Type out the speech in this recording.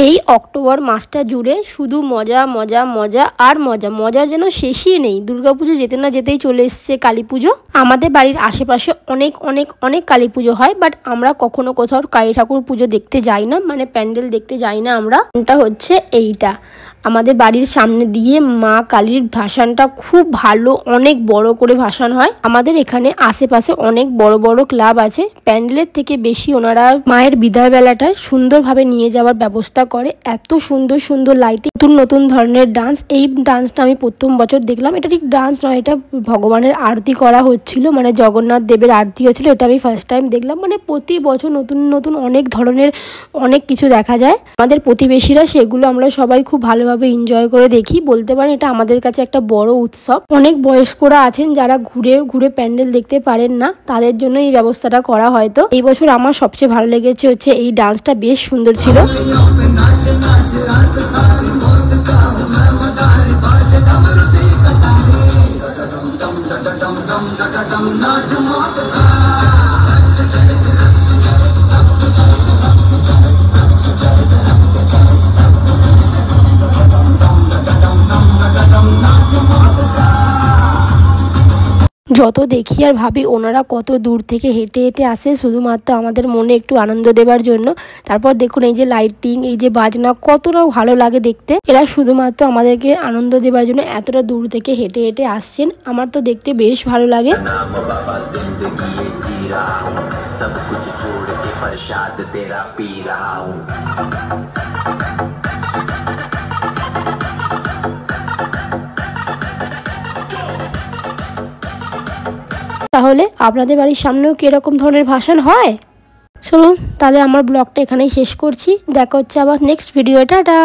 এই অক্টোবর মাসটা জুড়ে শুধু মজা মজা মজা আর মজা, মজার যেন শেষই নেই। দুর্গাপুজো যেতে না যেতেই চলে এসছে কালী পুজো। আমাদের বাড়ির আশেপাশে অনেক অনেক অনেক কালী পুজো হয়, বাট আমরা কখনো কোথাও কালী ঠাকুর পুজো দেখতে যাই না, মানে প্যান্ডেল দেখতে যাই না আমরা। এটা হচ্ছে এইটা আমাদের বাড়ির সামনে দিয়ে মা কালীর ভাসানটা খুব ভালো, অনেক বড় করে ভাসান হয়। আমাদের এখানে আশেপাশে অনেক বড় বড় ক্লাব আছে। প্যান্ডেলের থেকে বেশি ওনারা মায়ের বিদায় বেলাটা সুন্দরভাবে নিয়ে যাওয়ার ব্যবস্থা করে। এত সুন্দর সুন্দর লাইটিং, নতুন নতুন ধরনের ডান্স। এই ডান্সটা আমি প্রথম বছর দেখলাম। এটা ঠিক ডান্স নয়, এটা ভগবানের আরতি করা হচ্ছিল, মানে জগন্নাথ দেবের আরতি হচ্ছিল। এটা আমি ফার্স্ট টাইম দেখলাম। মানে প্রতি বছর নতুন নতুন অনেক ধরনের অনেক কিছু দেখা যায়। আমাদের প্রতিবেশীরা সেগুলো আমরা সবাই খুব ভালোভাবে এনজয় করে দেখি। বলতে পারেন এটা আমাদের কাছে একটা বড় উৎসব। অনেক বয়স্করা আছেন যারা ঘুরে ঘুরে প্যান্ডেল দেখতে পারেন না, তাদের জন্য এই ব্যবস্থাটা করা হয়তো। এই বছর আমার সবচেয়ে ভালো লেগেছে হচ্ছে এই ডান্সটা, বেশ সুন্দর ছিল। যত দেখি আর ভাবি ওনারা কত দূর থেকে হেঁটে হেঁটে আসে শুধুমাত্র আমাদের মনে একটু আনন্দ দেবার জন্য। তারপর দেখুন এই যে লাইটিং, এই যে বাজনা, কতটা ভালো লাগে দেখতে। এরা শুধুমাত্র আমাদেরকে আনন্দ দেবার জন্য এতটা দূর থেকে হেঁটে হেঁটে আসছেন। আমার তো দেখতে বেশ ভালো লাগে। তাহলে আপনাদের বাড়ির সামনেও কি এরকম ধরনের ভাসান হয়? চলুন তাহলে আমার ব্লগটা এখানেই শেষ করছি। দেখা হচ্ছে আবার নেক্সট ভিডিও। টাটা।